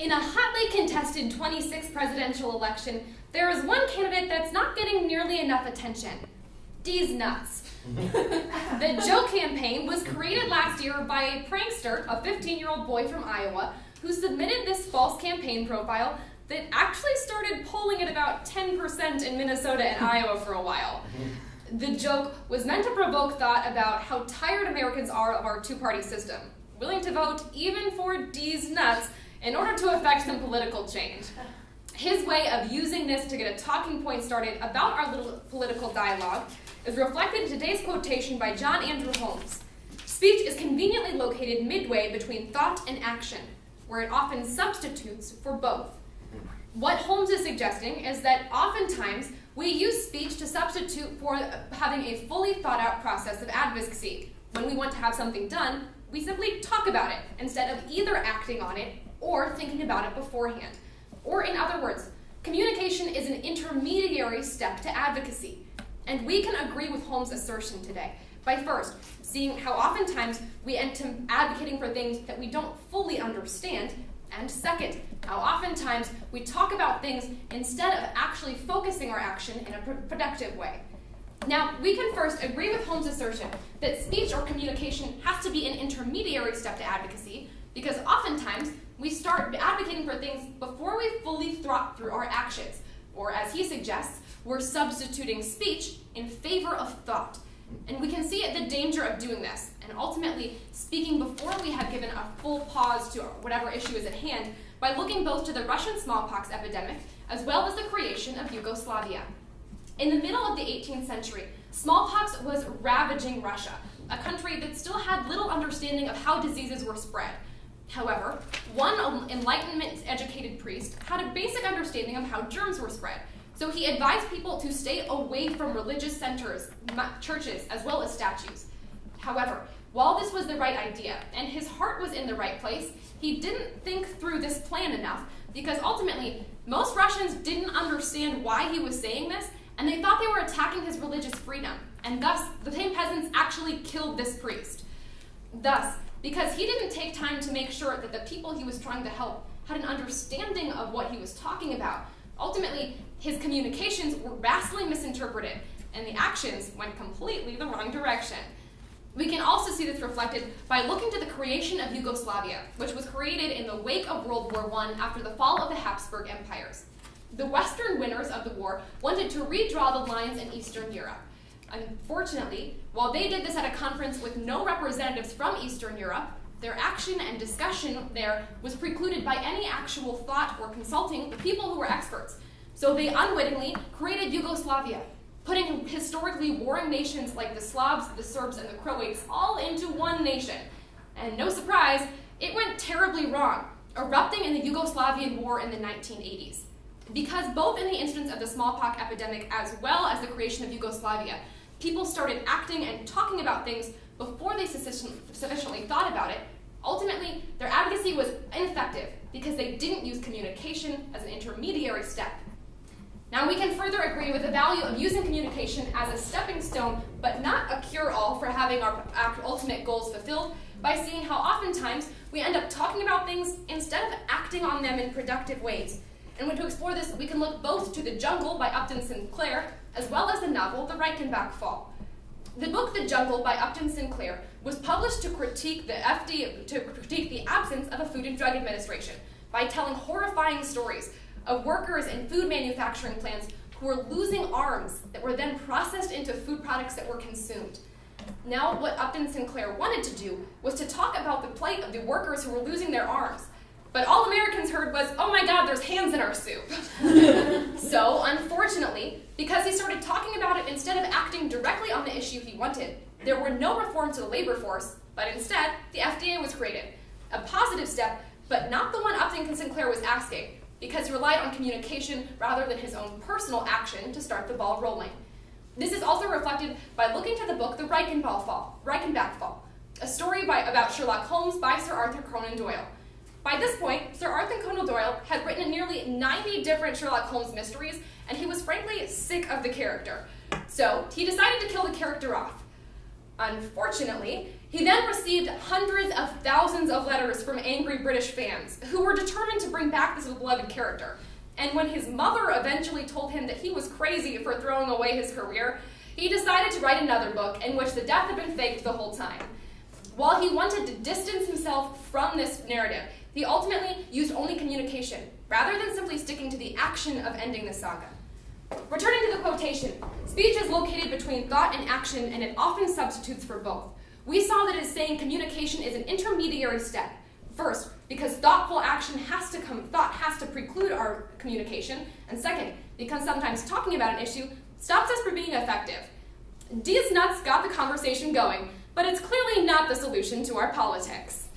In a hotly contested 26th presidential election, there is one candidate that's not getting nearly enough attention. D's nuts. The Joe campaign was created last year by a prankster, a 15-year-old boy from Iowa, who submitted this false campaign profile that actually started polling at about 10% in Minnesota and Iowa for a while. The joke was meant to provoke thought about how tired Americans are of our two-party system, willing to vote even for D's nuts in order to effect some political change. His way of using this to get a talking point started about our little political dialogue is reflected in today's quotation by John Andrew Holmes. Speech is conveniently located midway between thought and action, where it often substitutes for both. What Holmes is suggesting is that oftentimes we use speech to substitute for having a fully thought out process of advocacy. When we want to have something done, we simply talk about it instead of either acting on it or thinking about it beforehand. Or in other words, communication is an intermediary step to advocacy. And we can agree with Holmes' assertion today by first seeing how oftentimes we end up advocating for things that we don't fully understand, and second, how oftentimes we talk about things instead of actually focusing our action in a productive way. Now, we can first agree with Holmes' assertion that speech or communication has to be an intermediary step to advocacy, because oftentimes we start advocating for things before we fully thought through our actions, or as he suggests, we're substituting speech in favor of thought. And we can see the danger of doing this, and ultimately speaking before we have given a full pause to whatever issue is at hand by looking both to the Russian smallpox epidemic as well as the creation of Yugoslavia. In the middle of the 18th century, smallpox was ravaging Russia, a country that still had little understanding of how diseases were spread. However, one Enlightenment-educated priest had a basic understanding of how germs were spread, so he advised people to stay away from religious centers, churches, as well as statues. However, while this was the right idea, and his heart was in the right place, he didn't think through this plan enough, because ultimately, most Russians didn't understand why he was saying this, and they thought they were attacking his religious freedom, and thus, the same peasants actually killed this priest. Thus, because he didn't take time to make sure that the people he was trying to help had an understanding of what he was talking about, ultimately, his communications were vastly misinterpreted, and the actions went completely the wrong direction. We can also see this reflected by looking to the creation of Yugoslavia, which was created in the wake of World War I after the fall of the Habsburg empires. The Western winners of the war wanted to redraw the lines in Eastern Europe. Unfortunately, while they did this at a conference with no representatives from Eastern Europe, their action and discussion there was precluded by any actual thought or consulting with people who were experts. So they unwittingly created Yugoslavia, putting historically warring nations like the Slavs, the Serbs, and the Croats all into one nation. And no surprise, it went terribly wrong, erupting in the Yugoslavian War in the 1980s. Because both in the instance of the smallpox epidemic as well as the creation of Yugoslavia, people started acting and talking about things before they sufficiently thought about it, ultimately their advocacy was ineffective because they didn't use communication as an intermediary step. Now we can further agree with the value of using communication as a stepping stone, but not a cure-all for having our ultimate goals fulfilled, by seeing how oftentimes we end up talking about things instead of acting on them in productive ways. And when to explore this, we can look both to The Jungle by Upton Sinclair, as well as the novel The Reichenbach Fall. The book The Jungle by Upton Sinclair was published to critique the absence of a Food and Drug Administration by telling horrifying stories of workers in food manufacturing plants who were losing arms that were then processed into food products that were consumed. Now, what Upton Sinclair wanted to do was to talk about the plight of the workers who were losing their arms. But all Americans heard was, oh my God, there's hands in our soup. So, unfortunately, because he started talking about it instead of acting directly on the issue he wanted, there were no reforms to the labor force, but instead, the FDA was created. A positive step, but not the one Upton Sinclair was asking, because he relied on communication rather than his own personal action to start the ball rolling. This is also reflected by looking to the book The Reichenbach Fall, a story about Sherlock Holmes by Sir Arthur Conan Doyle. By this point, Sir Arthur Conan Doyle had written nearly 90 different Sherlock Holmes mysteries, and he was frankly sick of the character. So he decided to kill the character off. Unfortunately, He then received hundreds of thousands of letters from angry British fans who were determined to bring back this beloved character. And when his mother eventually told him that he was crazy for throwing away his career, he decided to write another book in which the death had been faked the whole time. While he wanted to distance himself from this narrative, he ultimately used only communication, rather than simply sticking to the action of ending the saga. Returning to the quotation, speech is located between thought and action, and it often substitutes for both. We saw that it is saying communication is an intermediary step. First, because thoughtful action thought has to preclude our communication, and second, because sometimes talking about an issue stops us from being effective. These nuts got the conversation going, but it's clearly not the solution to our politics.